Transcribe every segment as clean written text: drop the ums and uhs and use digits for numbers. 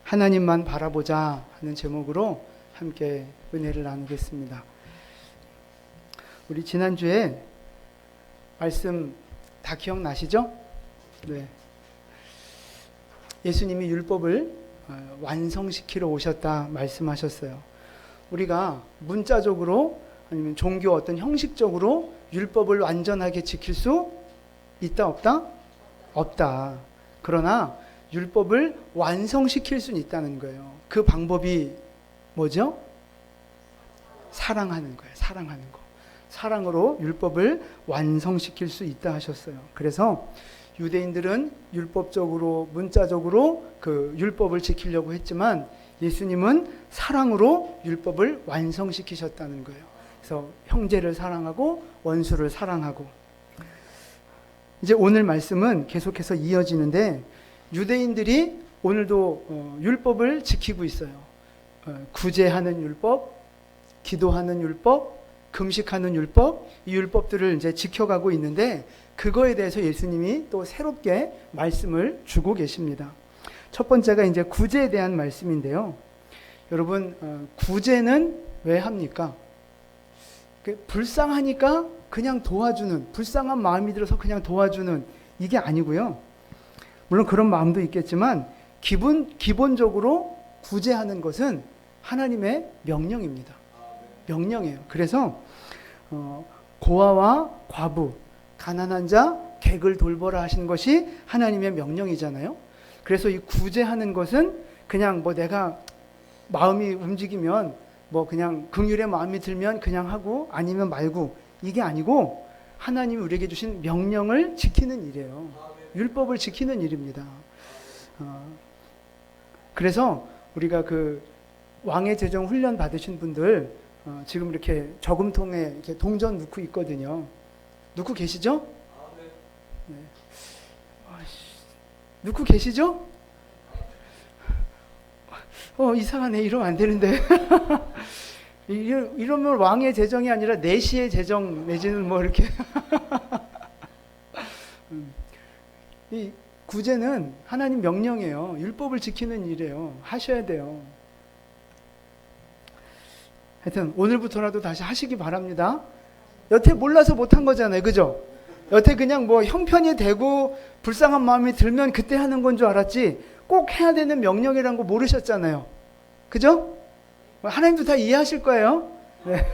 하나님만 바라보자 하는 제목으로 함께 은혜를 나누겠습니다. 우리 지난주에 말씀 다 기억나시죠? 네. 예수님이 율법을 완성시키러 오셨다 말씀하셨어요. 우리가 문자적으로 아니면 종교 어떤 형식적으로 율법을 완전하게 지킬 수 있다 없다? 없다. 그러나 율법을 완성시킬 수는 있다는 거예요. 그 방법이 뭐죠? 사랑하는 거예요. 사랑하는 거. 사랑으로 율법을 완성시킬 수 있다 하셨어요. 그래서 유대인들은 율법적으로 문자적으로 그 율법을 지키려고 했지만 예수님은 사랑으로 율법을 완성시키셨다는 거예요. 그래서 형제를 사랑하고 원수를 사랑하고. 이제 오늘 말씀은 계속해서 이어지는데 유대인들이 오늘도 율법을 지키고 있어요. 구제하는 율법, 기도하는 율법, 금식하는 율법, 이 율법들을 이제 지켜가고 있는데 그거에 대해서 예수님이 또 새롭게 말씀을 주고 계십니다. 첫 번째가 이제 구제에 대한 말씀인데요. 여러분, 구제는 왜 합니까? 불쌍하니까 그냥 도와주는, 불쌍한 마음이 들어서 그냥 도와주는 이게 아니고요. 물론 그런 마음도 있겠지만 기본적으로 구제하는 것은 하나님의 명령입니다. 명령이에요. 그래서 고아와 과부, 가난한 자, 객을 돌보라 하신 것이 하나님의 명령이잖아요. 그래서 이 구제하는 것은 그냥 뭐 내가 마음이 움직이면 뭐 그냥 긍휼의 마음이 들면 그냥 하고 아니면 말고 이게 아니고 하나님이 우리에게 주신 명령을 지키는 일이에요. 율법을 지키는 일입니다. 그래서 우리가 그 왕의 제정 훈련 받으신 분들 지금 이렇게 저금통에 이렇게 동전 넣고 있거든요. 넣고 계시죠? 네. 넣고 계시죠? 이상하네. 이러면 안 되는데. 이러면 왕의 제정이 아니라 내시의 제정 내지는 뭐 이렇게. 이 구제는 하나님 명령이에요. 율법을 지키는 일이에요. 하셔야 돼요. 하여튼 오늘부터라도 다시 하시기 바랍니다. 여태 몰라서 못한 거잖아요. 그죠? 여태 그냥 뭐 형편이 되고 불쌍한 마음이 들면 그때 하는 건 줄 알았지 꼭 해야 되는 명령이라는 거 모르셨잖아요. 그죠? 하나님도 다 이해하실 거예요. 네.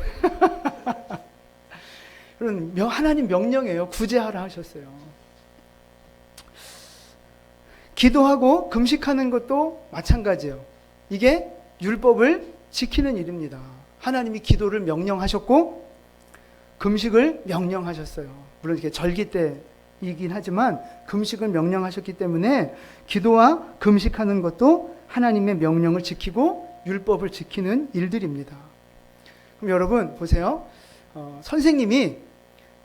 그런 하나님 명령이에요. 구제하라 하셨어요. 기도하고 금식하는 것도 마찬가지예요. 이게 율법을 지키는 일입니다. 하나님이 기도를 명령하셨고 금식을 명령하셨어요. 물론 이게 절기 때이긴 하지만 금식을 명령하셨기 때문에 기도와 금식하는 것도 하나님의 명령을 지키고 율법을 지키는 일들입니다. 그럼 여러분 보세요. 선생님이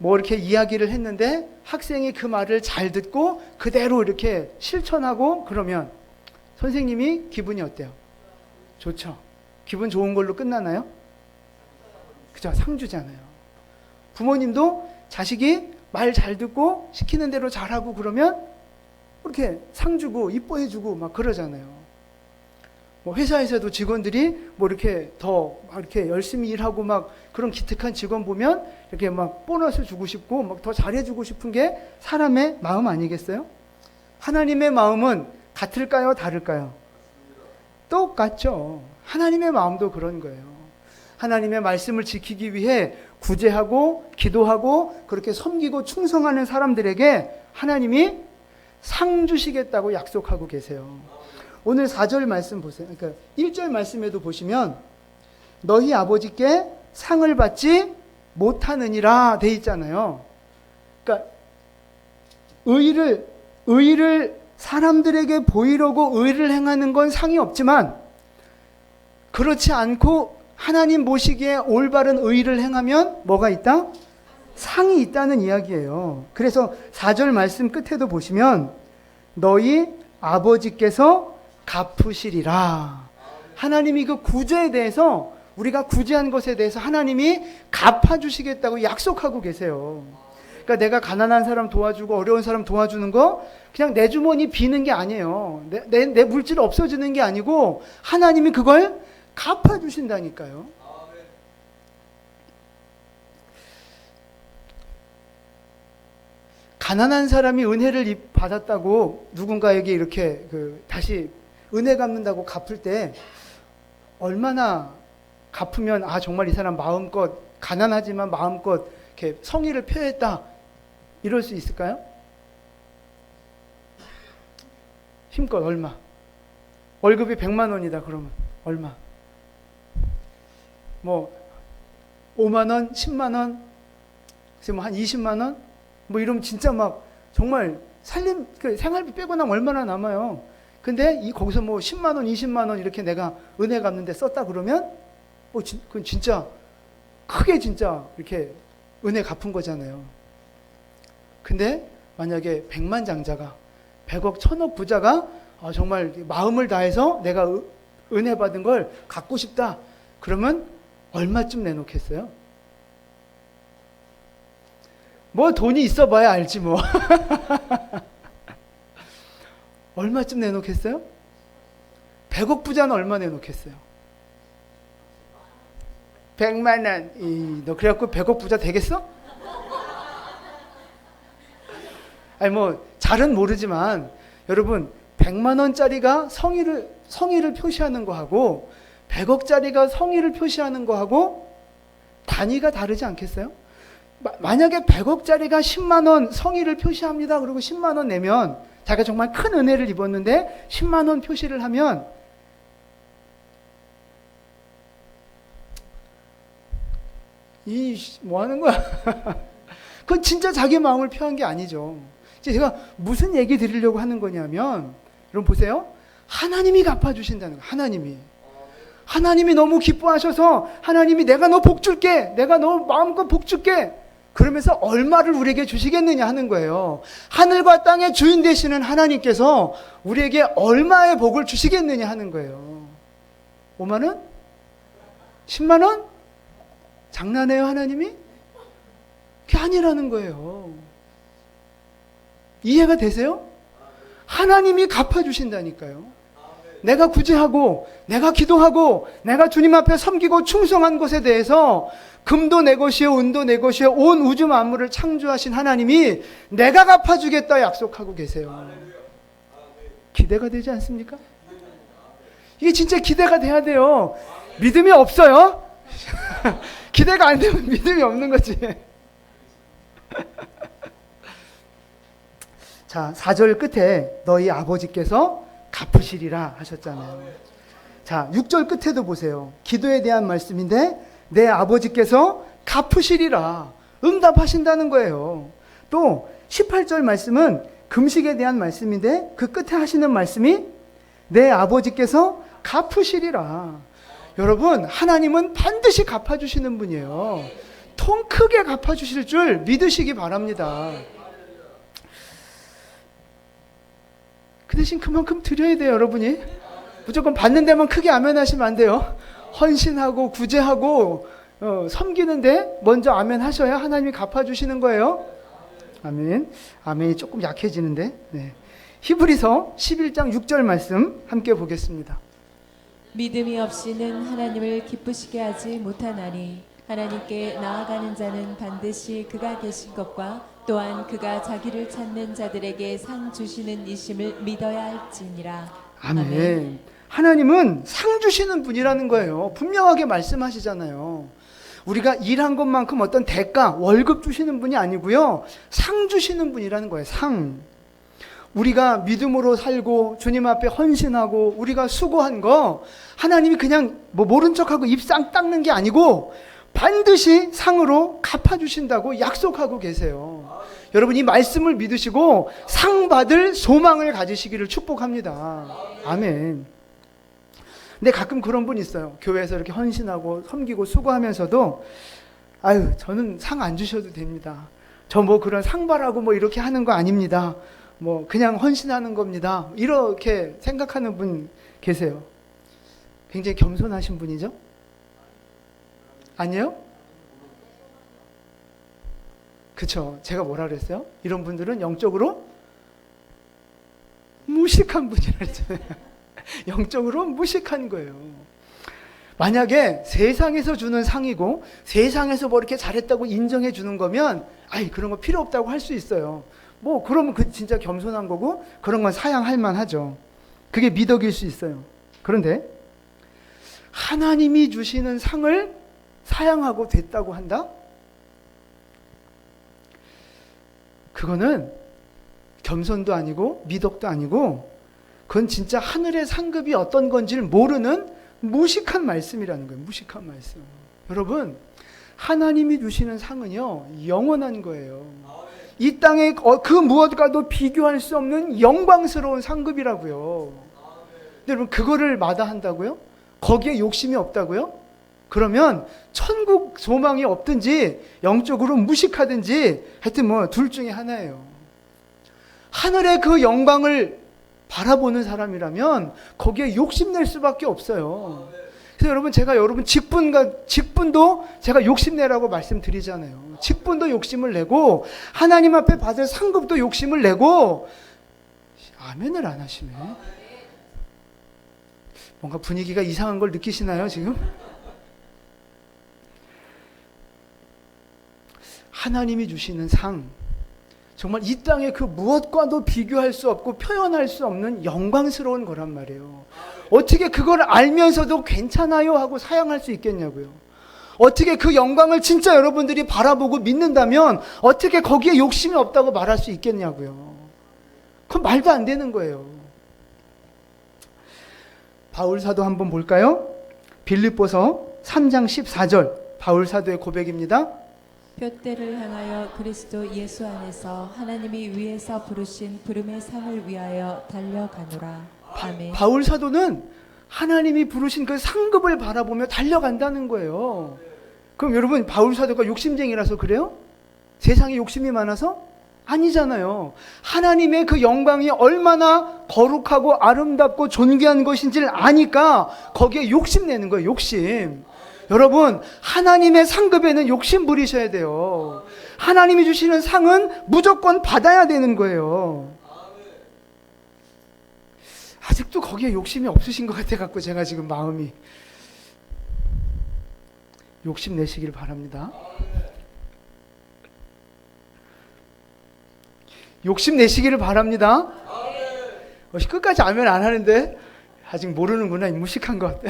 뭐 이렇게 이야기를 했는데 학생이 그 말을 잘 듣고 그대로 이렇게 실천하고 그러면 선생님이 기분이 어때요? 좋죠. 기분 좋은 걸로 끝나나요? 그죠? 상 주잖아요. 부모님도 자식이 말 잘 듣고 시키는 대로 잘하고 그러면 이렇게 상 주고 이뻐해 주고 막 그러잖아요. 뭐 회사에서도 직원들이 뭐 이렇게 더 이렇게 열심히 일하고 막 그런 기특한 직원 보면 이렇게 막 보너스 주고 싶고 막 더 잘해주고 싶은 게 사람의 마음 아니겠어요? 하나님의 마음은 같을까요? 다를까요? 똑같죠. 하나님의 마음도 그런 거예요. 하나님의 말씀을 지키기 위해 구제하고 기도하고 그렇게 섬기고 충성하는 사람들에게 하나님이 상 주시겠다고 약속하고 계세요. 오늘 4절 말씀 보세요. 그러니까 1절 말씀에도 보시면 너희 아버지께 상을 받지 못하느니라 돼 있잖아요. 그러니까 의를 사람들에게 보이려고 의를 행하는 건 상이 없지만 그렇지 않고 하나님 보시기에 올바른 의를 행하면 뭐가 있다? 상이 있다는 이야기예요. 그래서 4절 말씀 끝에도 보시면 너희 아버지께서 갚으시리라. 하나님이 그 구제에 대해서 우리가 구제한 것에 대해서 하나님이 갚아주시겠다고 약속하고 계세요. 그러니까 내가 가난한 사람 도와주고 어려운 사람 도와주는 거 그냥 내 주머니 비는 게 아니에요. 내 물질 없어지는 게 아니고 하나님이 그걸 갚아주신다니까요. 가난한 사람이 은혜를 받았다고 누군가에게 이렇게 다시 은혜 갚는다고 갚을 때 얼마나 갚으면 정말 이 사람 마음껏 가난하지만 마음껏 이렇게 성의를 표했다 이럴 수 있을까요? 힘껏 얼마? 월급이 100만 원이다 그러면 얼마? 뭐 5만 원, 10만 원, 뭐 한 20만 원? 뭐 이러면 진짜 막 정말 생활비 빼고 나면 얼마나 남아요. 근데 거기서 뭐 10만 원, 20만 원 이렇게 내가 은혜 갚는데 썼다 그러면 그건 진짜 크게 진짜 이렇게 은혜 갚은 거잖아요. 근데 만약에 백만장자가 100억, 1000억 부자가 정말 마음을 다해서 내가 은혜 받은 걸 갖고 싶다. 그러면 얼마쯤 내놓겠어요? 뭐 돈이 있어봐야 알지 뭐. 얼마쯤 내놓겠어요? 100억 부자는 얼마 내놓겠어요? 100만 원. 너 그래갖고 100억 부자 되겠어? 아니 뭐 잘은 모르지만 여러분 100만 원짜리가 성의를 표시하는 거하고 100억짜리가 성의를 표시하는 거하고 단위가 다르지 않겠어요? 만약에 100억짜리가 10만 원 성의를 표시합니다. 그리고 10만 원 내면 자기가 정말 큰 은혜를 입었는데 10만 원 표시를 하면 뭐 하는 거야? 그건 진짜 자기 마음을 표한 게 아니죠. 제가 무슨 얘기 드리려고 하는 거냐면 여러분 보세요. 하나님이 갚아주신다는 거예요. 하나님이 너무 기뻐하셔서 하나님이 내가 너 복 줄게. 내가 너 마음껏 복 줄게. 그러면서 얼마를 우리에게 주시겠느냐 하는 거예요. 하늘과 땅의 주인 되시는 하나님께서 우리에게 얼마의 복을 주시겠느냐 하는 거예요. 5만 원? 10만 원? 장난해요 하나님이? 그게 아니라는 거예요. 이해가 되세요? 하나님이 갚아주신다니까요. 내가 구제하고 내가 기도하고 내가 주님 앞에 섬기고 충성한 것에 대해서 금도 내 것이요 은도 내 것이요 온 우주 만물을 창조하신 하나님이 내가 갚아주겠다 약속하고 계세요. 기대가 되지 않습니까? 이게 진짜 기대가 돼야 돼요. 믿음이 없어요? 기대가 안 되면 믿음이 없는 거지. 자, 4절 끝에 너희 아버지께서 갚으시리라 하셨잖아요. 자, 6절 끝에도 보세요. 기도에 대한 말씀인데 내 아버지께서 갚으시리라 응답하신다는 거예요. 또 18절 말씀은 금식에 대한 말씀인데 그 끝에 하시는 말씀이 내 아버지께서 갚으시리라. 여러분 하나님은 반드시 갚아주시는 분이에요. 통 크게 갚아주실 줄 믿으시기 바랍니다. 그 대신 그만큼 드려야 돼요. 여러분이 무조건 받는 데만 크게 아멘하시면 안 돼요. 헌신하고 구제하고 섬기는데 먼저 아멘 하셔야 하나님이 갚아주시는 거예요. 아멘. 아멘이 조금 약해지는데. 네. 히브리서 11장 6절 말씀 함께 보겠습니다. 믿음이 없이는 하나님을 기쁘시게 하지 못하나니 하나님께 나아가는 자는 반드시 그가 계신 것과 또한 그가 자기를 찾는 자들에게 상 주시는 이심을 믿어야 할지니라. 아멘. 하나님은 상 주시는 분이라는 거예요. 분명하게 말씀하시잖아요. 우리가 일한 것만큼 어떤 대가, 월급 주시는 분이 아니고요. 상 주시는 분이라는 거예요. 상. 우리가 믿음으로 살고 주님 앞에 헌신하고 우리가 수고한 거 하나님이 그냥 뭐 모른 척하고 입상 닦는 게 아니고 반드시 상으로 갚아주신다고 약속하고 계세요. 여러분 이 말씀을 믿으시고 상 받을 소망을 가지시기를 축복합니다. 아멘. 근데 가끔 그런 분 있어요. 교회에서 이렇게 헌신하고 섬기고 수고하면서도 아유 저는 상 안 주셔도 됩니다. 저 뭐 그런 상바라고 뭐 이렇게 하는 거 아닙니다. 뭐 그냥 헌신하는 겁니다. 이렇게 생각하는 분 계세요. 굉장히 겸손하신 분이죠? 아니요? 그쵸? 제가 뭐라 그랬어요? 이런 분들은 영적으로 무식한 분이라 했잖아요. 영적으로 무식한 거예요. 만약에 세상에서 주는 상이고 세상에서 뭐 이렇게 잘했다고 인정해 주는 거면 아이 그런 거 필요 없다고 할 수 있어요. 뭐 그러면 그 진짜 겸손한 거고 그런 건 사양할 만하죠. 그게 미덕일 수 있어요. 그런데 하나님이 주시는 상을 사양하고 됐다고 한다? 그거는 겸손도 아니고 미덕도 아니고 그건 진짜 하늘의 상급이 어떤 건지를 모르는 무식한 말씀이라는 거예요. 무식한 말씀. 여러분, 하나님이 주시는 상은요, 영원한 거예요. 이 땅에 그 무엇과도 비교할 수 없는 영광스러운 상급이라고요. 근데 여러분, 그거를 마다한다고요? 거기에 욕심이 없다고요? 그러면 천국 소망이 없든지 영적으로 무식하든지 하여튼 뭐 둘 중에 하나예요. 하늘의 그 영광을 바라보는 사람이라면 거기에 욕심낼 수밖에 없어요. 그래서 여러분 제가 여러분 직분도 제가 욕심내라고 말씀드리잖아요. 직분도 욕심을 내고 하나님 앞에 받을 상급도 욕심을 내고 아멘을 안 하시네. 뭔가 분위기가 이상한 걸 느끼시나요 지금? 하나님이 주시는 상 정말 이 땅의 그 무엇과도 비교할 수 없고 표현할 수 없는 영광스러운 거란 말이에요. 어떻게 그걸 알면서도 괜찮아요 하고 사양할 수 있겠냐고요. 어떻게 그 영광을 진짜 여러분들이 바라보고 믿는다면 어떻게 거기에 욕심이 없다고 말할 수 있겠냐고요. 그건 말도 안 되는 거예요. 바울 사도 한번 볼까요? 빌립보서 3장 14절 바울 사도의 고백입니다. 둯대를 향하여 그리스도 예수 안에서 하나님이 위에서 부르신 부름의 상을 위하여 달려가노라. 아멘. 바울 사도는 하나님이 부르신 그 상급을 바라보며 달려간다는 거예요. 그럼 여러분 바울 사도가 욕심쟁이라서 그래요? 세상에 욕심이 많아서? 아니잖아요. 하나님의 그 영광이 얼마나 거룩하고 아름답고 존귀한 것인지를 아니까 거기에 욕심내는 거예요. 욕심. 여러분 하나님의 상급에는 욕심 부리셔야 돼요. 하나님이 주시는 상은 무조건 받아야 되는 거예요. 아직도 거기에 욕심이 없으신 것 같아갖고 제가 지금 마음이 욕심 내시길 바랍니다. 욕심 내시기를 바랍니다. 끝까지 아멘 안 하는데 아직 모르는구나. 무식한 것.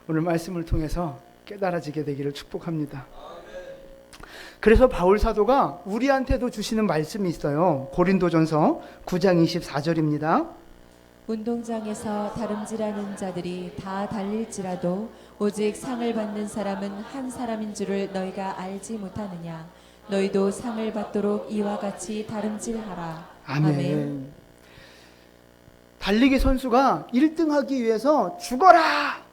오늘 말씀을 통해서 깨달아지게 되기를 축복합니다. 그래서 바울 사도가 우리한테도 주시는 말씀이 있어요. 고린도전서 9장 24절입니다. 운동장에서 다름질하는 자들이 다 달릴지라도 오직 상을 받는 사람은 한 사람인 줄을 너희가 알지 못하느냐. 너희도 상을 받도록 이와 같이 다름질하라. 아멘. 아멘. 달리기 선수가 1등하기 위해서 죽어라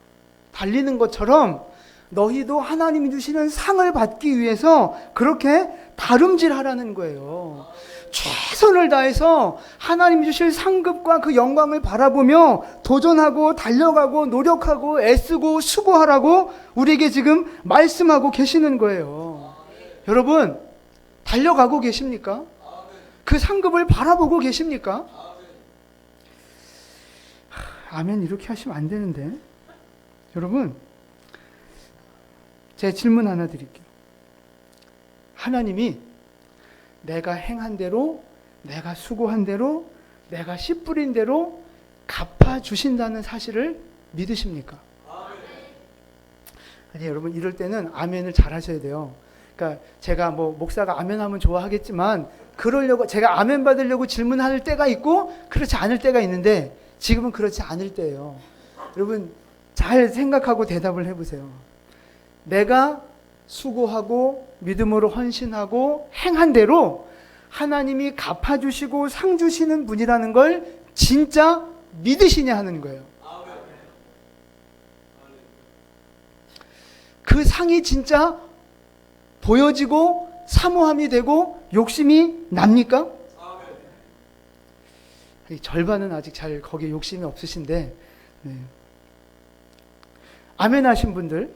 달리는 것처럼 너희도 하나님이 주시는 상을 받기 위해서 그렇게 다름질하라는 거예요. 최선을 다해서 하나님이 주실 상급과 그 영광을 바라보며 도전하고 달려가고 노력하고 애쓰고 수고하라고 우리에게 지금 말씀하고 계시는 거예요. 여러분 달려가고 계십니까? 그 상급을 바라보고 계십니까? 아멘 이렇게 하시면 안 되는데. 여러분 제 질문 하나 드릴게요. 하나님이 내가 행한 대로 내가 수고한 대로 내가 씨 뿌린 대로 갚아주신다는 사실을 믿으십니까? 아니 여러분 이럴 때는 아멘을 잘 하셔야 돼요. 그러니까 제가 뭐 목사가 아멘하면 좋아하겠지만 그러려고 제가 아멘 받으려고 질문할 때가 있고 그렇지 않을 때가 있는데 지금은 그렇지 않을 때예요. 여러분 잘 생각하고 대답을 해보세요. 내가 수고하고 믿음으로 헌신하고 행한 대로 하나님이 갚아주시고 상 주시는 분이라는 걸 진짜 믿으시냐 하는 거예요. 그 상이 진짜 보여지고 사모함이 되고 욕심이 납니까? 절반은 아직 잘 거기에 욕심이 없으신데 네. 아멘 하신 분들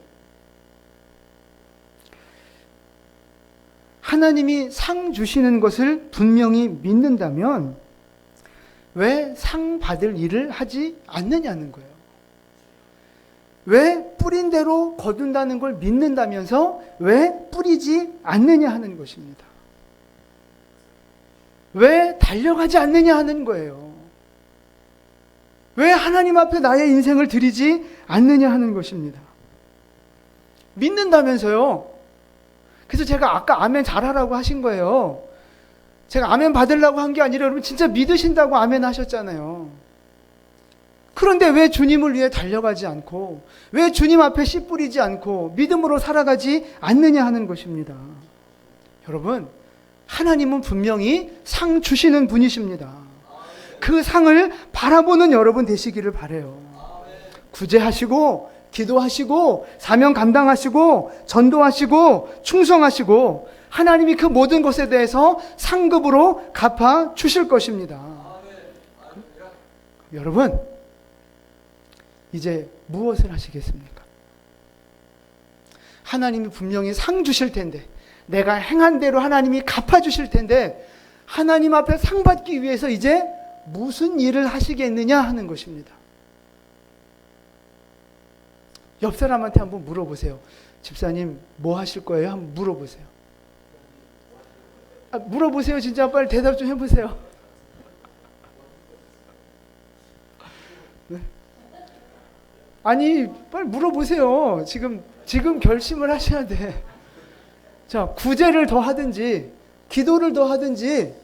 하나님이 상 주시는 것을 분명히 믿는다면 왜 상 받을 일을 하지 않느냐는 거예요. 왜 뿌린 대로 거둔다는 걸 믿는다면서 왜 뿌리지 않느냐 하는 것입니다. 왜 달려가지 않느냐 하는 거예요. 왜 하나님 앞에 나의 인생을 드리지 않느냐 하는 것입니다. 믿는다면서요. 그래서 제가 아까 아멘 잘하라고 하신 거예요. 제가 아멘 받으려고 한 게 아니라 여러분 진짜 믿으신다고 아멘 하셨잖아요. 그런데 왜 주님을 위해 달려가지 않고 왜 주님 앞에 씨 뿌리지 않고 믿음으로 살아가지 않느냐 하는 것입니다. 여러분, 하나님은 분명히 상 주시는 분이십니다. 그 상을 바라보는 여러분 되시기를 바라요. 구제하시고 기도하시고 사명 감당하시고 전도하시고 충성하시고 하나님이 그 모든 것에 대해서 상급으로 갚아 주실 것입니다. 여러분, 이제 무엇을 하시겠습니까? 하나님이 분명히 상 주실 텐데, 내가 행한 대로 하나님이 갚아 주실 텐데, 하나님 앞에 상 받기 위해서 이제 무슨 일을 하시겠느냐 하는 것입니다. 옆 사람한테 한번 물어보세요. 집사님 뭐 하실 거예요? 한번 물어보세요. 물어보세요. 진짜 빨리 대답 좀 해보세요. 네? 아니 빨리 물어보세요. 지금 결심을 하셔야 돼. 자, 구제를 더 하든지 기도를 더 하든지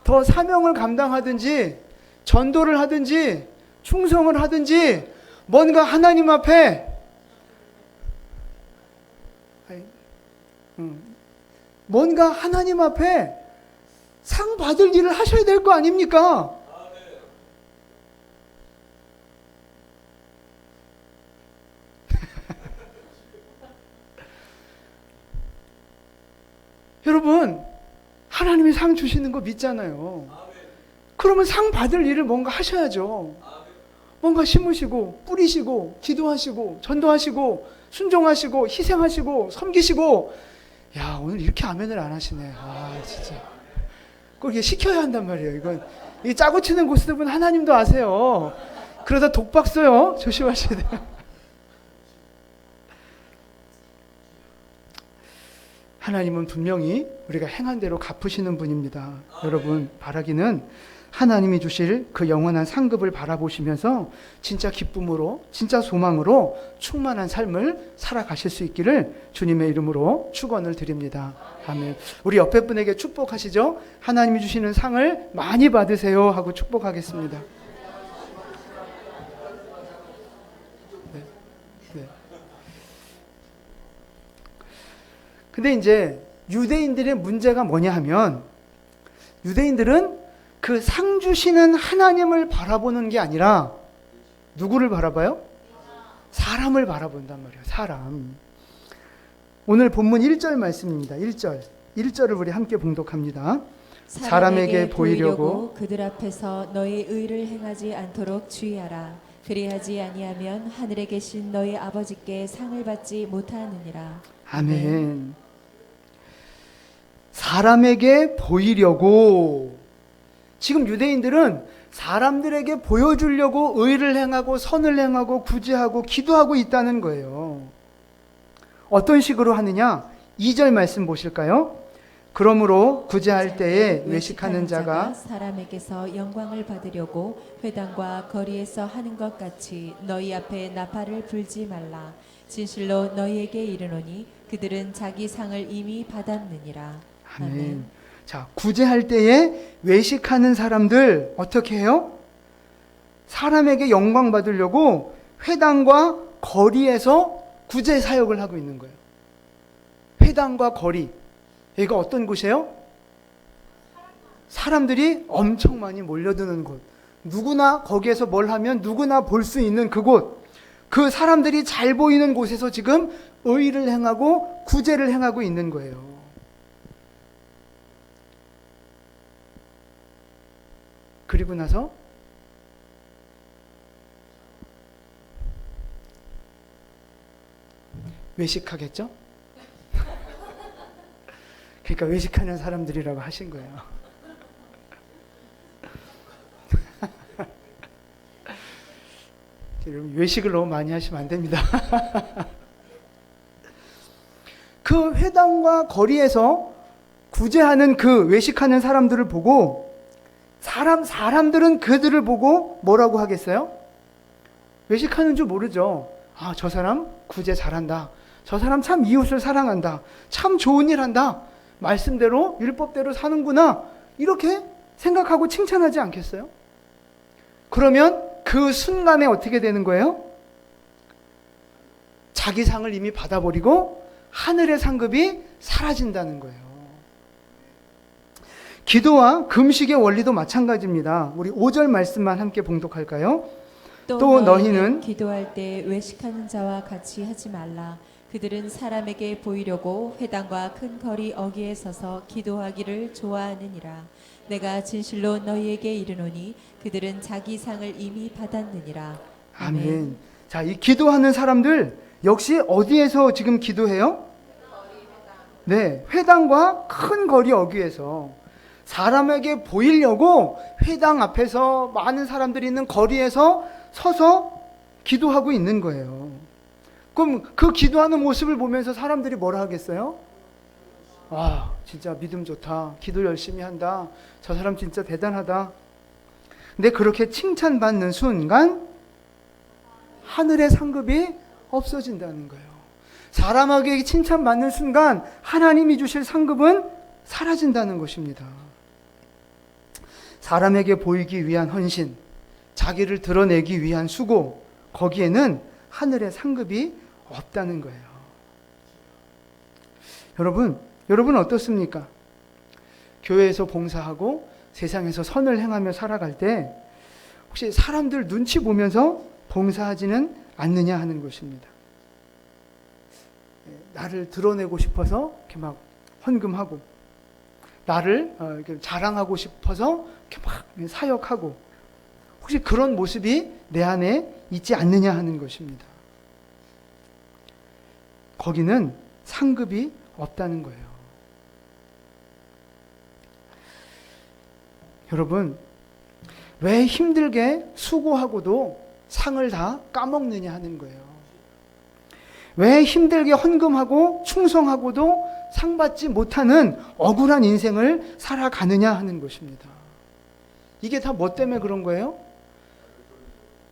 더 사명을 감당하든지 전도를 하든지 충성을 하든지 뭔가 하나님 앞에 뭔가 하나님 앞에 상 받을 일을 하셔야 될 거 아닙니까? 여러분, 하나님이 상 주시는 거 믿잖아요. 그러면 상 받을 일을 뭔가 하셔야죠. 뭔가 심으시고 뿌리시고 기도하시고 전도하시고 순종하시고 희생하시고 섬기시고. 야, 오늘 이렇게 아멘을 안 하시네. 아, 진짜 꼭 이게 시켜야 한단 말이에요. 이건 이 짜고 치는 고스톱은 하나님도 아세요. 그러다 독박 써요. 조심하셔야 돼요. 하나님은 분명히 우리가 행한 대로 갚으시는 분입니다. 여러분, 바라기는 하나님이 주실 그 영원한 상급을 바라보시면서 진짜 기쁨으로, 진짜 소망으로 충만한 삶을 살아가실 수 있기를 주님의 이름으로 축원을 드립니다. 아멘. 우리 옆에 분에게 축복하시죠. 하나님이 주시는 상을 많이 받으세요 하고 축복하겠습니다. 네. 네. 근데 이제 유대인들의 문제가 뭐냐 하면, 유대인들은 그 상 주시는 하나님을 바라보는 게 아니라 누구를 바라봐요? 사람을 바라본단 말이에요. 사람. 오늘 본문 1절 말씀입니다. 1절을 우리 함께 봉독합니다. 사람에게 보이려고 그들 앞에서 너희 의를 행하지 않도록 주의하라. 그리하지 아니하면 하늘에 계신 너희 아버지께 상을 받지 못하느니라. 아멘. 사람에게 보이려고. 지금 유대인들은 사람들에게 보여주려고 의를 행하고 선을 행하고 구제하고 기도하고 있다는 거예요. 어떤 식으로 하느냐? 2절 말씀 보실까요? 그러므로 구제할 때에 외식하는 자가 사람에게서 영광을 받으려고 회당과 거리에서 하는 것 같이 너희 앞에 나팔을 불지 말라. 진실로 너희에게 이르노니 그들은 자기 상을 이미 받았느니라. 아멘. 자, 구제할 때에 외식하는 사람들 어떻게 해요? 사람에게 영광 받으려고 회당과 거리에서 구제 사역을 하고 있는 거예요. 회당과 거리. 여기가 어떤 곳이에요? 사람들이 엄청 많이 몰려드는 곳. 누구나 거기에서 뭘 하면 누구나 볼 수 있는 그곳. 그 사람들이 잘 보이는 곳에서 지금 의를 행하고 구제를 행하고 있는 거예요. 그리고 나서 외식하겠죠? 그러니까 외식하는 사람들이라고 하신 거예요. 여러분 외식을 너무 많이 하시면 안 됩니다. 그 회당과 거리에서 구제하는 그 외식하는 사람들을 보고 사람들은 그들을 보고 뭐라고 하겠어요? 외식하는 줄 모르죠. 아, 저 사람 구제 잘한다. 저 사람 참 이웃을 사랑한다. 참 좋은 일 한다. 말씀대로 율법대로 사는구나. 이렇게 생각하고 칭찬하지 않겠어요? 그러면 그 순간에 어떻게 되는 거예요? 자기 상을 이미 받아버리고 하늘의 상급이 사라진다는 거예요. 기도와 금식의 원리도 마찬가지입니다. 우리 5절 말씀만 함께 봉독할까요? 또 너희는 기도할 때 외식하는 자와 같이 하지 말라. 그들은 사람에게 보이려고 회당과 큰 거리 어귀에 서서 기도하기를 좋아하느니라. 내가 진실로 너희에게 이르노니 그들은 자기 상을 이미 받았느니라. 아멘. 자, 이 기도하는 사람들 역시 어디에서 지금 기도해요? 네, 회당과 큰 거리 어귀에서 사람에게 보이려고 회당 앞에서 많은 사람들이 있는 거리에서 서서 기도하고 있는 거예요. 그럼 그 기도하는 모습을 보면서 사람들이 뭐라 하겠어요? 와, 진짜 믿음 좋다. 기도 열심히 한다. 저 사람 진짜 대단하다. 근데 그렇게 칭찬받는 순간 하늘의 상급이 없어진다는 거예요. 사람에게 칭찬받는 순간 하나님이 주실 상급은 사라진다는 것입니다. 사람에게 보이기 위한 헌신, 자기를 드러내기 위한 수고, 거기에는 하늘의 상급이 없다는 거예요. 여러분 어떻습니까? 교회에서 봉사하고 세상에서 선을 행하며 살아갈 때 혹시 사람들 눈치 보면서 봉사하지는 않느냐 하는 것입니다. 나를 드러내고 싶어서 이렇게 막 헌금하고, 나를 이렇게 자랑하고 싶어서 이렇게 막 사역하고, 혹시 그런 모습이 내 안에 있지 않느냐 하는 것입니다. 거기는 상급이 없다는 거예요. 여러분, 왜 힘들게 수고하고도 상을 다 까먹느냐 하는 거예요. 왜 힘들게 헌금하고 충성하고도 상 받지 못하는 억울한 인생을 살아가느냐 하는 것입니다. 이게 다 뭐 때문에 그런 거예요?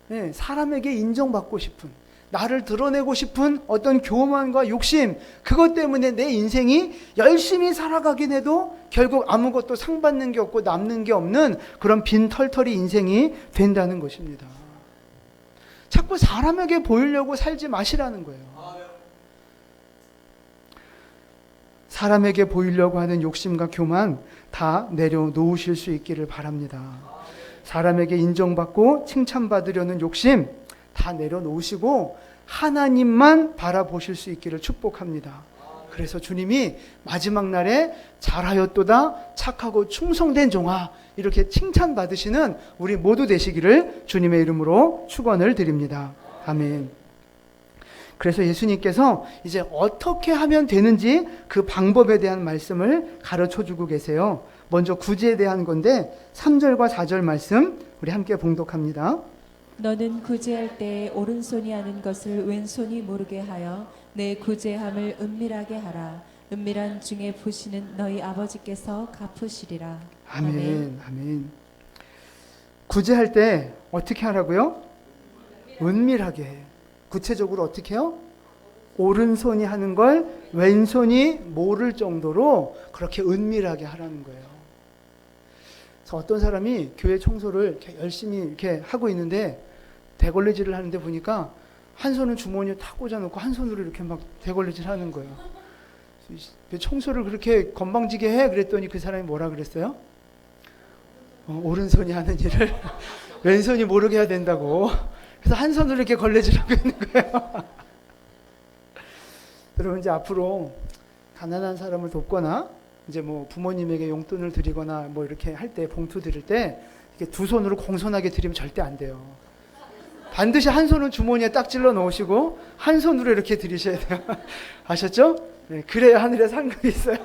네, 사람에게 인정받고 싶은, 나를 드러내고 싶은 어떤 교만과 욕심, 그것 때문에 내 인생이 열심히 살아가긴 해도 결국 아무것도 상 받는 게 없고 남는 게 없는 그런 빈 털털이 인생이 된다는 것입니다. 자꾸 사람에게 보이려고 살지 마시라는 거예요. 사람에게 보이려고 하는 욕심과 교만 다 내려놓으실 수 있기를 바랍니다. 사람에게 인정받고 칭찬받으려는 욕심 다 내려놓으시고 하나님만 바라보실 수 있기를 축복합니다. 그래서 주님이 마지막 날에 잘하였도다 착하고 충성된 종아, 이렇게 칭찬받으시는 우리 모두 되시기를 주님의 이름으로 축원을 드립니다. 아멘. 그래서 예수님께서 이제 어떻게 하면 되는지 그 방법에 대한 말씀을 가르쳐주고 계세요. 먼저 구제에 대한 건데 3절과 4절 말씀 우리 함께 봉독합니다. 너는 구제할 때 오른손이 하는 것을 왼손이 모르게 하여 내 구제함을 은밀하게 하라. 은밀한 중에 보시는 너희 아버지께서 갚으시리라. 아멘. 아멘. 구제할 때 어떻게 하라고요? 은밀하게. 구체적으로 어떻게 해요? 오른손이 하는 걸 왼손이 모를 정도로 그렇게 은밀하게 하라는 거예요. 그래서 어떤 사람이 교회 청소를 이렇게 열심히 이렇게 하고 있는데 대걸레질을 하는데 보니까 한 손은 주머니에 탁 꽂아놓고 한 손으로 이렇게 막 대걸레질 하는 거예요. 청소를 그렇게 건방지게 해? 그랬더니 그 사람이 뭐라 그랬어요? 오른손이 하는 일을 왼손이 모르게 해야 된다고. 그래서 한 손으로 이렇게 걸레질하고 있는 거예요. 여러분, 이제 앞으로 가난한 사람을 돕거나 이제 뭐 부모님에게 용돈을 드리거나 뭐 이렇게 할 때, 봉투 드릴 때 이렇게 두 손으로 공손하게 드리면 절대 안 돼요. 반드시 한 손은 주머니에 딱 찔러 넣으시고 한 손으로 이렇게 드리셔야 돼요. 아셨죠? 네, 그래야 하늘에 상급이 있어요.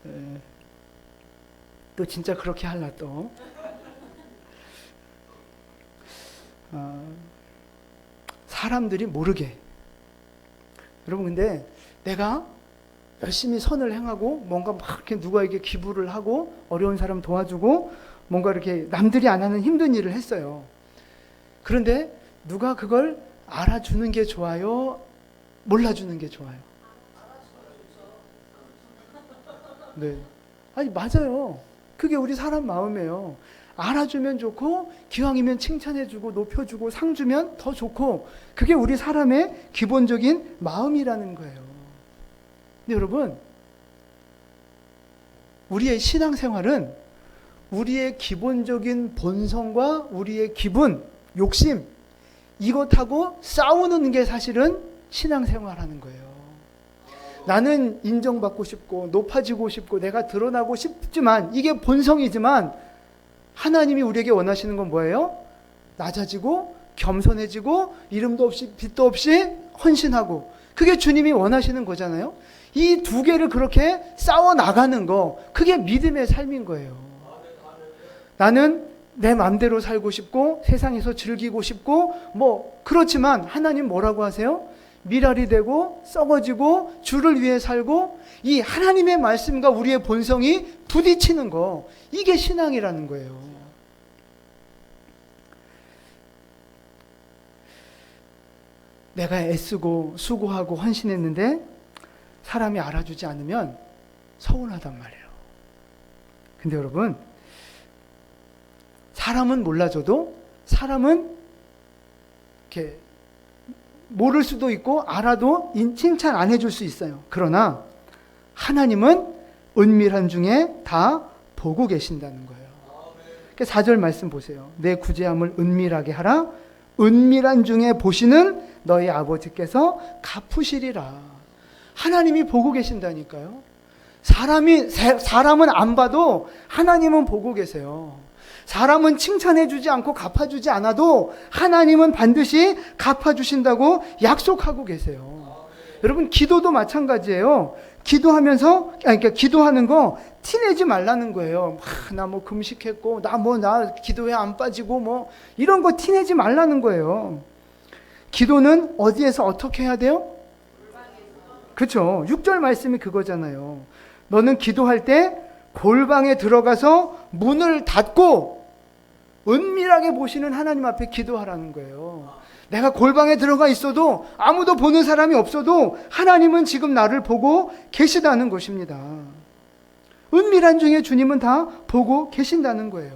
네, 또 진짜 그렇게 할라 또. 사람들이 모르게. 여러분 근데 내가 열심히 선을 행하고 뭔가 막 이렇게 누구에게 기부를 하고 어려운 사람 도와주고 뭔가 이렇게 남들이 안 하는 힘든 일을 했어요. 그런데 누가 그걸 알아주는 게 좋아요? 몰라주는 게 좋아요? 네. 아니, 맞아요. 그게 우리 사람 마음이에요. 알아주면 좋고, 기왕이면 칭찬해주고, 높여주고, 상 주면 더 좋고, 그게 우리 사람의 기본적인 마음이라는 거예요. 근데 여러분, 우리의 신앙생활은 우리의 기본적인 본성과 우리의 기분, 욕심, 이것하고 싸우는 게 사실은 신앙생활하는 거예요. 나는 인정받고 싶고 높아지고 싶고 내가 드러나고 싶지만 이게 본성이지만 하나님이 우리에게 원하시는 건 뭐예요? 낮아지고 겸손해지고 이름도 없이 빛도 없이 헌신하고 그게 주님이 원하시는 거잖아요. 이 두 개를 그렇게 싸워 나가는 거 그게 믿음의 삶인 거예요. 나는 내 마음대로 살고 싶고 세상에서 즐기고 싶고 뭐 그렇지만 하나님 뭐라고 하세요? 미랄이 되고 썩어지고 주를 위해 살고 이 하나님의 말씀과 우리의 본성이 부딪히는 거 이게 신앙이라는 거예요. 내가 애쓰고 수고하고 헌신했는데 사람이 알아주지 않으면 서운하단 말이에요. 근데 여러분 사람은 몰라줘도 사람은 이렇게 모를 수도 있고 알아도 칭찬 안 해줄 수 있어요. 그러나 하나님은 은밀한 중에 다 보고 계신다는 거예요. 4절 말씀 보세요. 내 구제함을 은밀하게 하라. 은밀한 중에 보시는 너희 아버지께서 갚으시리라. 하나님이 보고 계신다니까요. 사람은 안 봐도 하나님은 보고 계세요. 사람은 칭찬해주지 않고 갚아주지 않아도 하나님은 반드시 갚아주신다고 약속하고 계세요. 여러분 기도도 마찬가지예요. 그러니까 기도하는 거 티내지 말라는 거예요. 나 뭐 금식했고 나 기도에 안 빠지고 뭐 이런 거 티내지 말라는 거예요. 기도는 어디에서 어떻게 해야 돼요? 그렇죠. 6절 말씀이 그거잖아요. 너는 기도할 때 골방에 들어가서 문을 닫고 은밀하게 보시는 하나님 앞에 기도하라는 거예요. 내가 골방에 들어가 있어도 아무도 보는 사람이 없어도 하나님은 지금 나를 보고 계시다는 것입니다. 은밀한 중에 주님은 다 보고 계신다는 거예요.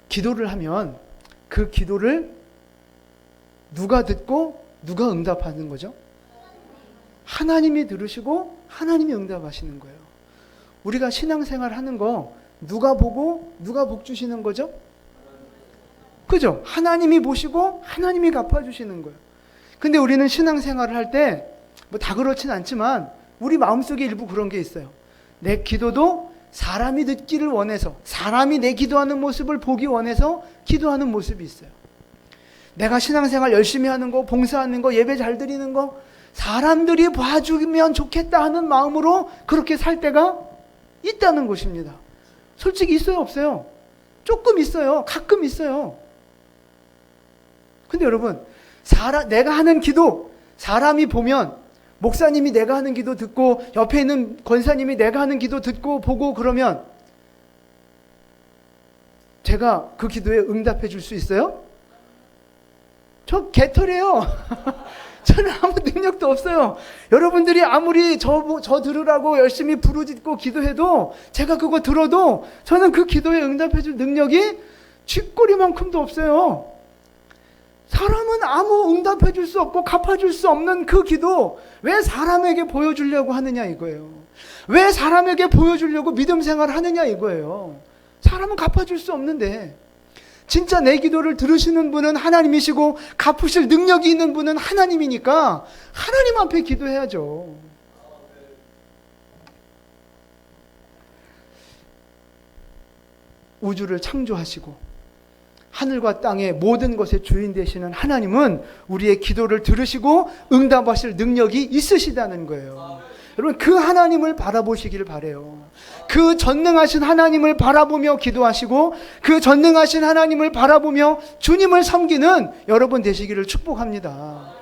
기도를 하면 그 기도를 누가 듣고 누가 응답하는 거죠? 하나님이 들으시고 하나님이 응답하시는 거예요. 우리가 신앙생활 하는 거 누가 보고 누가 복 주시는 거죠? 그죠? 하나님이 보시고 하나님이 갚아주시는 거예요. 근데 우리는 신앙생활을 할 때 뭐 다 그렇진 않지만 우리 마음속에 일부 그런 게 있어요. 내 기도도 사람이 듣기를 원해서 사람이 내 기도하는 모습을 보기 원해서 기도하는 모습이 있어요. 내가 신앙생활 열심히 하는 거, 봉사하는 거, 예배 잘 드리는 거 사람들이 봐주면 좋겠다 하는 마음으로 그렇게 살 때가 있다는 것입니다. 솔직히 있어요, 없어요? 조금 있어요. 가끔 있어요. 근데 여러분, 내가 하는 기도, 사람이 보면, 목사님이 내가 하는 기도 듣고, 옆에 있는 권사님이 내가 하는 기도 듣고, 보고 그러면, 제가 그 기도에 응답해 줄 수 있어요? 저 개털이에요. 저는 아무 능력도 없어요. 여러분들이 아무리 저 들으라고 열심히 부르짖고 기도해도 제가 그거 들어도 저는 그 기도에 응답해 줄 능력이 쥐꼬리만큼도 없어요. 사람은 아무 응답해 줄 수 없고 갚아줄 수 없는 그 기도 왜 사람에게 보여주려고 하느냐 이거예요. 왜 사람에게 보여주려고 믿음 생활을 하느냐 이거예요. 사람은 갚아줄 수 없는데 진짜 내 기도를 들으시는 분은 하나님이시고 갚으실 능력이 있는 분은 하나님이니까 하나님 앞에 기도해야죠. 우주를 창조하시고 하늘과 땅의 모든 것의 주인 되시는 하나님은 우리의 기도를 들으시고 응답하실 능력이 있으시다는 거예요. 여러분, 그 하나님을 바라보시기를 바라요. 그 전능하신 하나님을 바라보며 기도하시고 그 전능하신 하나님을 바라보며 주님을 섬기는 여러분 되시기를 축복합니다.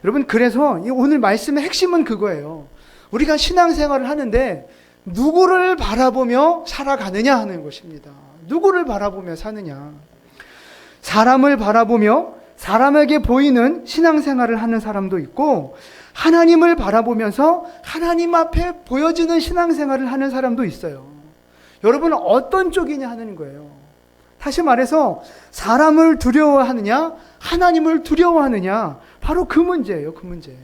여러분, 그래서 오늘 말씀의 핵심은 그거예요. 우리가 신앙생활을 하는데 누구를 바라보며 살아가느냐 하는 것입니다. 누구를 바라보며 사느냐. 사람을 바라보며 사람에게 보이는 신앙생활을 하는 사람도 있고 하나님을 바라보면서 하나님 앞에 보여지는 신앙생활을 하는 사람도 있어요. 여러분은 어떤 쪽이냐 하는 거예요. 다시 말해서 사람을 두려워하느냐 하나님을 두려워하느냐, 바로 그 문제예요. 그 문제.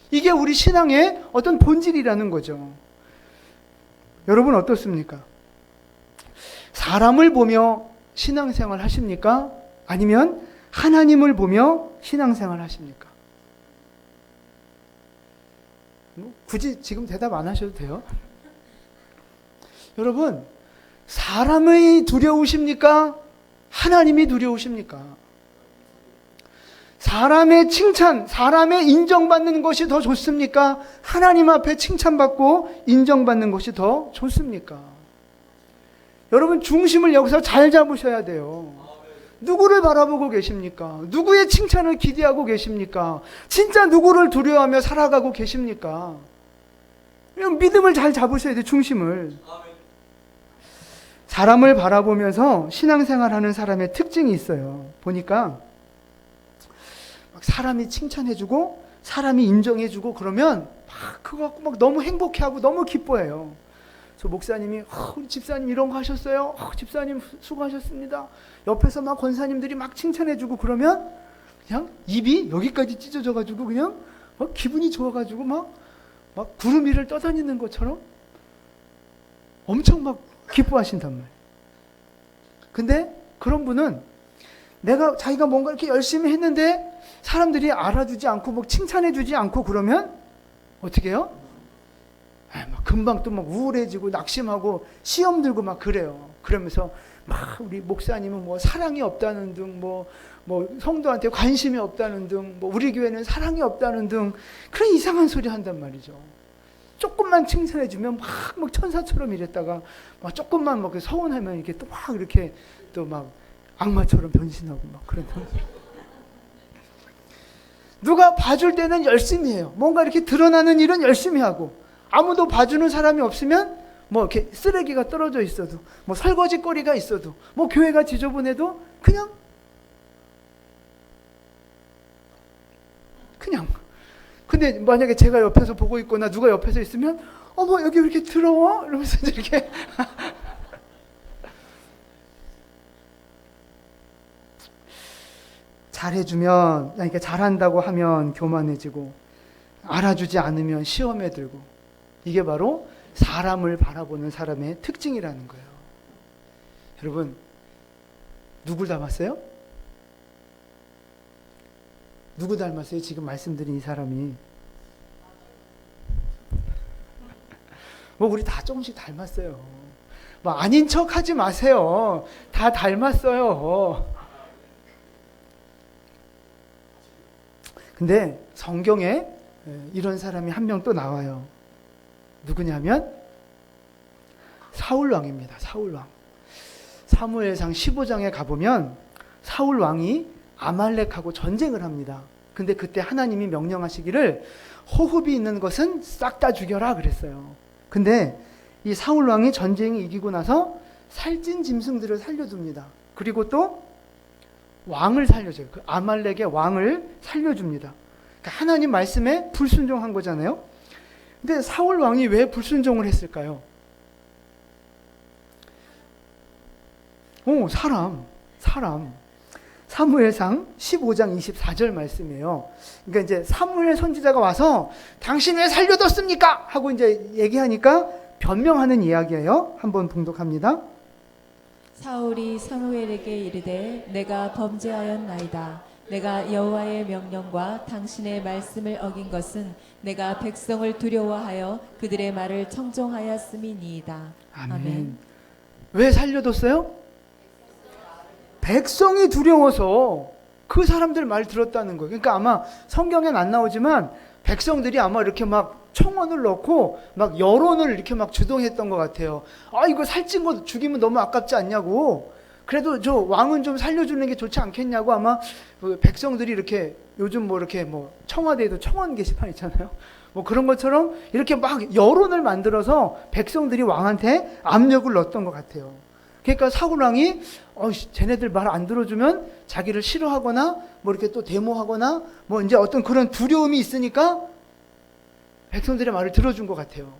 이게 우리 신앙의 어떤 본질이라는 거죠. 여러분 어떻습니까? 사람을 보며 신앙생활 하십니까? 아니면 하나님을 보며 신앙생활 하십니까? 굳이 지금 대답 안 하셔도 돼요. 여러분, 사람이 두려우십니까? 하나님이 두려우십니까? 사람의 칭찬, 사람의 인정받는 것이 더 좋습니까? 하나님 앞에 칭찬받고 인정받는 것이 더 좋습니까? 여러분, 중심을 여기서 잘 잡으셔야 돼요. 누구를 바라보고 계십니까? 누구의 칭찬을 기대하고 계십니까? 진짜 누구를 두려워하며 살아가고 계십니까? 믿음을 잘 잡으셔야 돼요, 중심을. 사람을 바라보면서 신앙생활하는 사람의 특징이 있어요. 보니까 막 사람이 칭찬해주고 사람이 인정해주고 그러면 막 그거 갖고 막 너무 행복해하고 너무 기뻐해요. 저 목사님이 우리 집사님 이런 거 하셨어요? 집사님 수고하셨습니다. 옆에서 막 권사님들이 막 칭찬해주고 그러면 그냥 입이 여기까지 찢어져가지고 그냥 막 기분이 좋아가지고 막 구름 위를 떠다니는 것처럼 엄청 막 기뻐하신단 말이에요. 근데 그런 분은 자기가 뭔가 이렇게 열심히 했는데 사람들이 알아주지 않고 막 칭찬해주지 않고 그러면 어떻게 해요? 막 금방 또 막 우울해지고 낙심하고 시험 들고 막 그래요. 그러면서 막 우리 목사님은 뭐 사랑이 없다는 등 뭐 성도한테 관심이 없다는 등 뭐 우리 교회는 사랑이 없다는 등 그런 이상한 소리 한단 말이죠. 조금만 칭찬해주면 막 천사처럼 이랬다가 막 조금만 막 서운하면 이렇게 또 막 이렇게 또 막 악마처럼 변신하고 막 그런. 누가 봐줄 때는 열심히 해요. 뭔가 이렇게 드러나는 일은 열심히 하고 아무도 봐주는 사람이 없으면 뭐 이렇게 쓰레기가 떨어져 있어도 뭐 설거지거리가 있어도 뭐 교회가 지저분해도 그냥 근데 만약에 제가 옆에서 보고 있거나 누가 옆에서 있으면 어머 여기 왜 이렇게 더러워? 이러면서 이렇게 잘해주면 그러니까 잘한다고 하면 교만해지고 알아주지 않으면 시험에 들고 이게 바로 사람을 바라보는 사람의 특징이라는 거예요. 여러분 누굴 닮았어요? 누구 닮았어요? 지금 말씀드린 이 사람이. 뭐 우리 다 조금씩 닮았어요. 뭐 아닌 척 하지 마세요. 다 닮았어요. 근데 성경에 이런 사람이 한 명 또 나와요. 누구냐면 사울 왕입니다. 사울 왕. 사무엘상 15장에 가보면 사울 왕이 아말렉하고 전쟁을 합니다. 근데 그때 하나님이 명령하시기를 호흡이 있는 것은 싹 다 죽여라 그랬어요. 근데 이 사울 왕이 전쟁이 이기고 나서 살찐 짐승들을 살려둡니다. 그리고 또 왕을 살려줘요. 그 아말렉의 왕을 살려줍니다. 그러니까 하나님 말씀에 불순종한 거잖아요. 근데 사울 왕이 왜 불순종을 했을까요? 사람. 사무엘상 15장 24절 말씀이에요. 그러니까 이제 사무엘 선지자가 와서 당신 왜 살려뒀습니까? 하고 이제 얘기하니까 변명하는 이야기예요. 한번 봉독합니다. 사울이 사무엘에게 이르되 내가 범죄하였나이다. 내가 여호와의 명령과 당신의 말씀을 어긴 것은 내가 백성을 두려워하여 그들의 말을 청종하였음이니이다. 아멘. 왜 살려뒀어요? 백성이 두려워서 그 사람들 말 들었다는 거예요. 그러니까 아마 성경엔 안 나오지만 백성들이 아마 이렇게 막 청원을 넣고 막 여론을 이렇게 막 주동했던 것 같아요. 아, 이거 살찐 거 죽이면 너무 아깝지 않냐고. 그래도 저 왕은 좀 살려주는 게 좋지 않겠냐고 아마 그 백성들이 이렇게 요즘 뭐 이렇게 뭐 청와대에도 청원 게시판 있잖아요. 뭐 그런 것처럼 이렇게 막 여론을 만들어서 백성들이 왕한테 압력을 넣었던 것 같아요. 그러니까 사울 왕이 쟤네들 말 안 들어주면 자기를 싫어하거나 뭐 이렇게 또 데모하거나 뭐 이제 어떤 그런 두려움이 있으니까 백성들의 말을 들어준 것 같아요.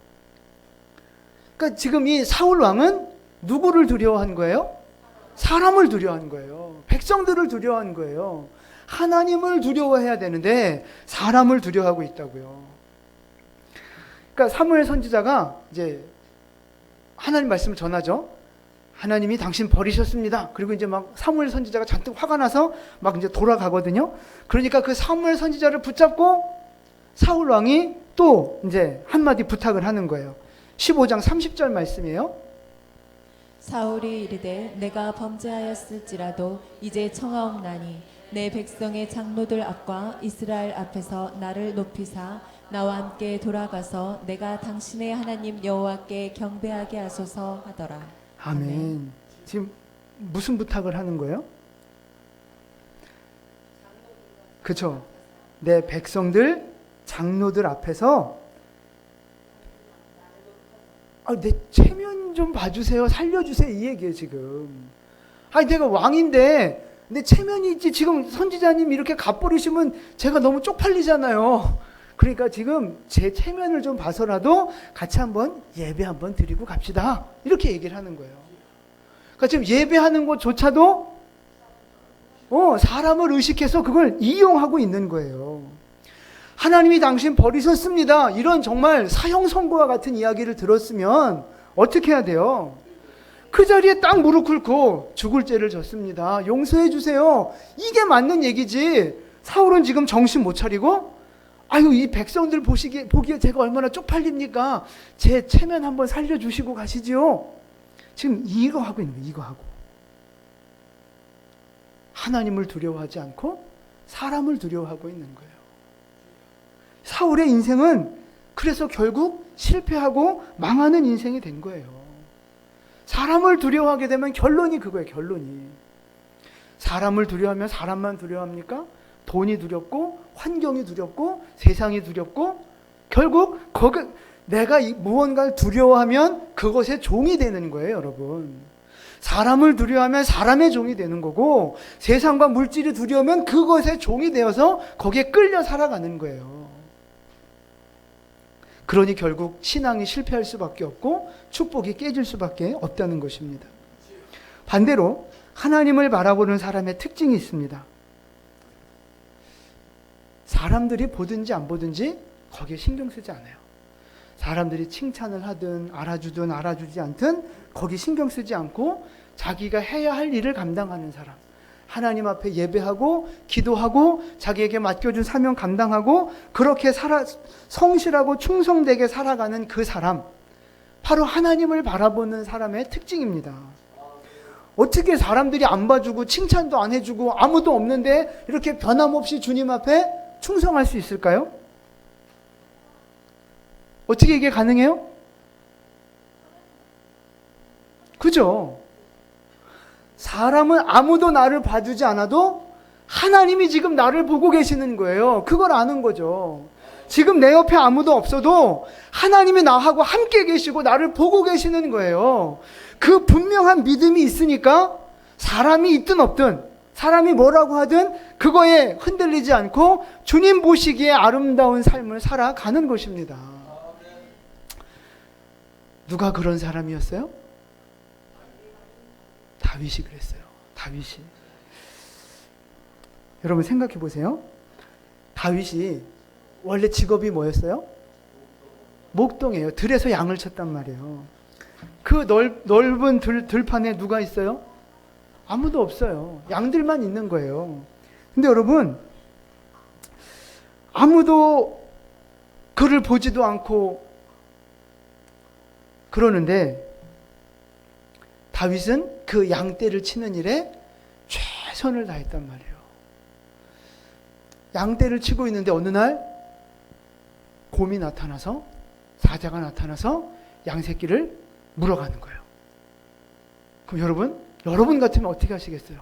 그러니까 지금 이 사울 왕은 누구를 두려워한 거예요? 사람을 두려워한 거예요. 백성들을 두려워한 거예요. 하나님을 두려워해야 되는데 사람을 두려워하고 있다고요. 그러니까 사무엘 선지자가 이제 하나님 말씀을 전하죠. 하나님이 당신 버리셨습니다. 그리고 이제 막 사무엘 선지자가 잔뜩 화가 나서 막 이제 돌아가거든요. 그러니까 그 사무엘 선지자를 붙잡고 사울 왕이 또 이제 한마디 부탁을 하는 거예요. 15장 30절 말씀이에요. 사울이 이르되 내가 범죄하였을지라도 이제 청하옵나니 내 백성의 장로들 앞과 이스라엘 앞에서 나를 높이사 나와 함께 돌아가서 내가 당신의 하나님 여호와께 경배하게 하소서 하더라. 아멘. 지금 무슨 부탁을 하는 거예요? 그렇죠. 내 백성들 장로들 앞에서 내 체면 좀 봐주세요. 살려주세요. 이 얘기예요 지금. 아니 내가 왕인데 내 체면이 있지. 지금 선지자님 이렇게 갚버리시면 제가 너무 쪽팔리잖아요. 그러니까 지금 제 체면을 좀 봐서라도 같이 한번 예배 한번 드리고 갑시다. 이렇게 얘기를 하는 거예요. 그러니까 지금 예배하는 것조차도 사람을 의식해서 그걸 이용하고 있는 거예요. 하나님이 당신 버리셨습니다. 이런 정말 사형 선고와 같은 이야기를 들었으면 어떻게 해야 돼요? 그 자리에 딱 무릎 꿇고 죽을 죄를 졌습니다. 용서해 주세요. 이게 맞는 얘기지. 사울은 지금 정신 못 차리고 아유 이 백성들 보기에 제가 얼마나 쪽팔립니까? 제 체면 한번 살려주시고 가시지요. 지금 이거 하고 있는 거예요. 이거 하고. 하나님을 두려워하지 않고 사람을 두려워하고 있는 거예요. 사울의 인생은 그래서 결국 실패하고 망하는 인생이 된 거예요. 사람을 두려워하게 되면 결론이 그거예요. 결론이. 사람을 두려워하면 사람만 두려워합니까? 돈이 두렵고 환경이 두렵고 세상이 두렵고 결국 내가 무언가를 두려워하면 그것의 종이 되는 거예요. 여러분. 사람을 두려워하면 사람의 종이 되는 거고 세상과 물질이 두려우면 그것의 종이 되어서 거기에 끌려 살아가는 거예요. 그러니 결국 신앙이 실패할 수밖에 없고 축복이 깨질 수밖에 없다는 것입니다. 반대로 하나님을 바라보는 사람의 특징이 있습니다. 사람들이 보든지 안 보든지 거기에 신경 쓰지 않아요. 사람들이 칭찬을 하든 알아주든 알아주지 않든 거기 신경 쓰지 않고 자기가 해야 할 일을 감당하는 사람. 하나님 앞에 예배하고 기도하고 자기에게 맡겨준 사명 감당하고 그렇게 성실하고 충성되게 살아가는 그 사람. 바로 하나님을 바라보는 사람의 특징입니다. 어떻게 사람들이 안 봐주고 칭찬도 안 해주고 아무도 없는데 이렇게 변함없이 주님 앞에 충성할 수 있을까요? 어떻게 이게 가능해요? 그죠? 사람은 아무도 나를 봐주지 않아도 하나님이 지금 나를 보고 계시는 거예요. 그걸 아는 거죠. 지금 내 옆에 아무도 없어도 하나님이 나하고 함께 계시고 나를 보고 계시는 거예요. 그 분명한 믿음이 있으니까 사람이 있든 없든 사람이 뭐라고 하든 그거에 흔들리지 않고 주님 보시기에 아름다운 삶을 살아가는 것입니다. 누가 그런 사람이었어요? 다윗이 그랬어요. 다윗이. 여러분 생각해 보세요. 다윗이 원래 직업이 뭐였어요? 목동이에요. 들에서 양을 쳤단 말이에요. 그 넓은 들판에 누가 있어요? 아무도 없어요. 양들만 있는 거예요. 근데 여러분 아무도 그를 보지도 않고 그러는데 다윗은 그 양떼를 치는 일에 최선을 다했단 말이에요. 양떼를 치고 있는데 어느 날 곰이 나타나서, 사자가 나타나서 양새끼를 물어가는 거예요. 그럼 여러분 같으면 어떻게 하시겠어요?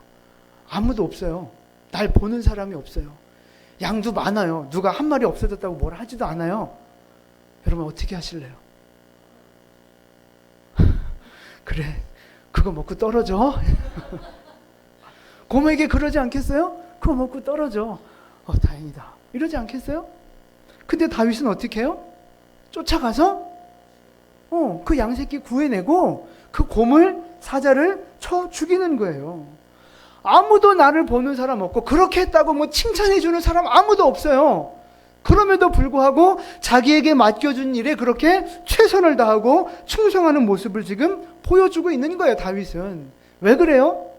아무도 없어요. 날 보는 사람이 없어요. 양도 많아요. 누가 한 마리 없어졌다고 뭐라 하지도 않아요. 여러분 어떻게 하실래요? 그래, 그거 먹고 떨어져. 곰에게 그러지 않겠어요? 그거 먹고 떨어져. 다행이다. 이러지 않겠어요? 근데 다윗은 어떻게 해요? 쫓아가서 그 양새끼 구해내고 그 곰을, 사자를 쳐 죽이는 거예요. 아무도 나를 보는 사람 없고 그렇게 했다고 뭐 칭찬해주는 사람 아무도 없어요. 그럼에도 불구하고 자기에게 맡겨준 일에 그렇게 최선을 다하고 충성하는 모습을 지금 보여주고 있는 거예요, 다윗은. 왜 그래요?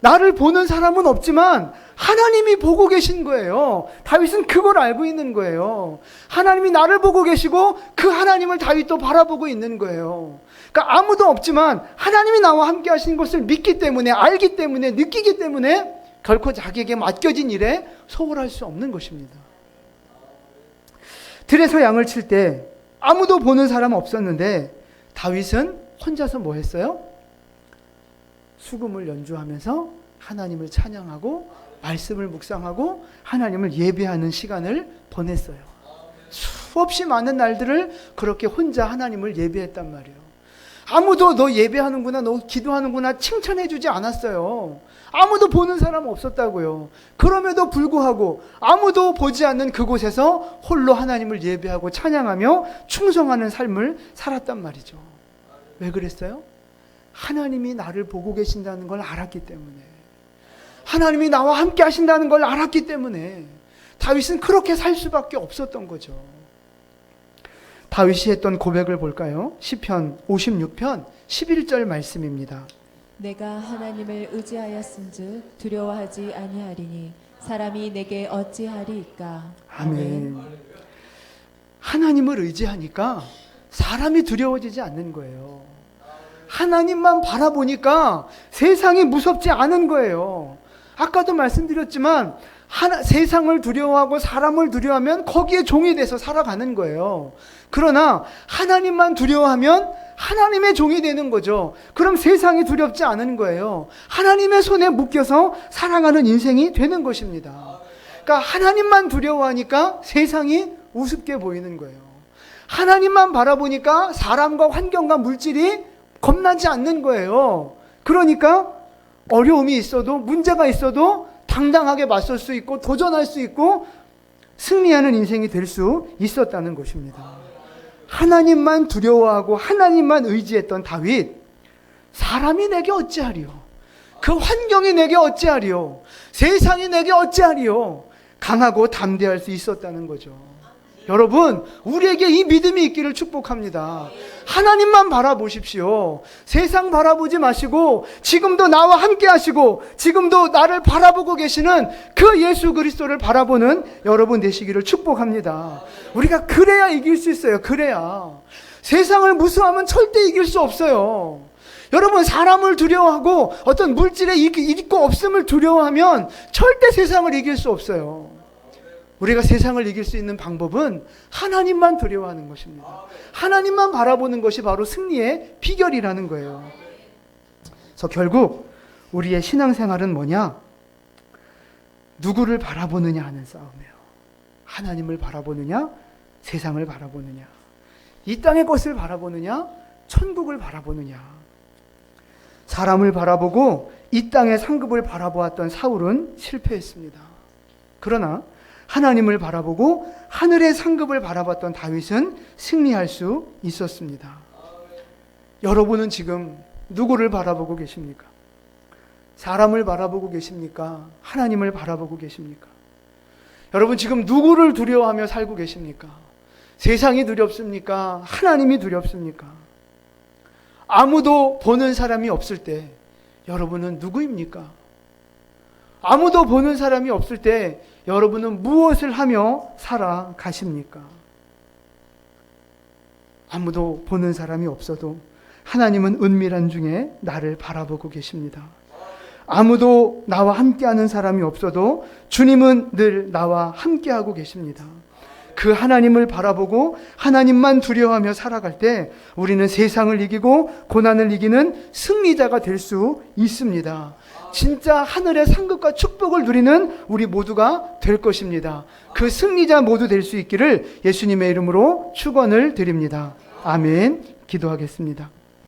나를 보는 사람은 없지만 하나님이 보고 계신 거예요. 다윗은 그걸 알고 있는 거예요. 하나님이 나를 보고 계시고 그 하나님을 다윗도 바라보고 있는 거예요. 그러니까 아무도 없지만 하나님이 나와 함께 하시는 것을 믿기 때문에, 알기 때문에, 느끼기 때문에 결코 자기에게 맡겨진 일에 소홀할 수 없는 것입니다. 들에서 양을 칠 때 아무도 보는 사람 없었는데 다윗은 혼자서 뭐 했어요? 수금을 연주하면서 하나님을 찬양하고 말씀을 묵상하고 하나님을 예배하는 시간을 보냈어요. 수없이 많은 날들을 그렇게 혼자 하나님을 예배했단 말이에요. 아무도 너 예배하는구나, 너 기도하는구나 칭찬해주지 않았어요. 아무도 보는 사람 없었다고요. 그럼에도 불구하고 아무도 보지 않는 그곳에서 홀로 하나님을 예배하고 찬양하며 충성하는 삶을 살았단 말이죠. 왜 그랬어요? 하나님이 나를 보고 계신다는 걸 알았기 때문에, 하나님이 나와 함께 하신다는 걸 알았기 때문에 다윗은 그렇게 살 수밖에 없었던 거죠. 다윗이 했던 고백을 볼까요? 시편 56편 11절 말씀입니다. 내가 하나님을 의지하였은즉 두려워하지 아니하리니 사람이 내게 어찌하리이까. 아멘. 하나님을 의지하니까 사람이 두려워지지 않는 거예요. 하나님만 바라보니까 세상이 무섭지 않은 거예요. 아까도 말씀드렸지만 세상을 두려워하고 사람을 두려워하면 거기에 종이 돼서 살아가는 거예요. 그러나 하나님만 두려워하면 하나님의 종이 되는 거죠. 그럼 세상이 두렵지 않은 거예요. 하나님의 손에 묶여서 살아가는 인생이 되는 것입니다. 그러니까 하나님만 두려워하니까 세상이 우습게 보이는 거예요. 하나님만 바라보니까 사람과 환경과 물질이 겁나지 않는 거예요. 그러니까 어려움이 있어도, 문제가 있어도 당당하게 맞설 수 있고 도전할 수 있고 승리하는 인생이 될 수 있었다는 것입니다. 하나님만 두려워하고 하나님만 의지했던 다윗, 사람이 내게 어찌하리요? 그 환경이 내게 어찌하리요? 세상이 내게 어찌하리요? 강하고 담대할 수 있었다는 거죠. 여러분, 우리에게 이 믿음이 있기를 축복합니다. 하나님만 바라보십시오. 세상 바라보지 마시고 지금도 나와 함께 하시고 지금도 나를 바라보고 계시는 그 예수 그리스도를 바라보는 여러분 되시기를 축복합니다. 우리가 그래야 이길 수 있어요. 그래야. 세상을 무서워하면 절대 이길 수 없어요. 여러분, 사람을 두려워하고 어떤 물질의 있고 없음을 두려워하면 절대 세상을 이길 수 없어요. 우리가 세상을 이길 수 있는 방법은 하나님만 두려워하는 것입니다. 하나님만 바라보는 것이 바로 승리의 비결이라는 거예요. 그래서 결국 우리의 신앙생활은 뭐냐? 누구를 바라보느냐 하는 싸움이에요. 하나님을 바라보느냐? 세상을 바라보느냐? 이 땅의 것을 바라보느냐? 천국을 바라보느냐? 사람을 바라보고 이 땅의 상급을 바라보았던 사울은 실패했습니다. 그러나 하나님을 바라보고 하늘의 상급을 바라봤던 다윗은 승리할 수 있었습니다. 여러분은 지금 누구를 바라보고 계십니까? 사람을 바라보고 계십니까? 하나님을 바라보고 계십니까? 여러분 지금 누구를 두려워하며 살고 계십니까? 세상이 두렵습니까? 하나님이 두렵습니까? 아무도 보는 사람이 없을 때 여러분은 누구입니까? 아무도 보는 사람이 없을 때 여러분은 무엇을 하며 살아가십니까? 아무도 보는 사람이 없어도 하나님은 은밀한 중에 나를 바라보고 계십니다. 아무도 나와 함께하는 사람이 없어도 주님은 늘 나와 함께하고 계십니다. 그 하나님을 바라보고 하나님만 두려워하며 살아갈 때 우리는 세상을 이기고 고난을 이기는 승리자가 될 수 있습니다. 진짜 하늘의 상급과 축복을 누리는 우리 모두가 될 것입니다. 그 승리자 모두 될 수 있기를 예수님의 이름으로 축원을 드립니다. 아멘. 기도하겠습니다.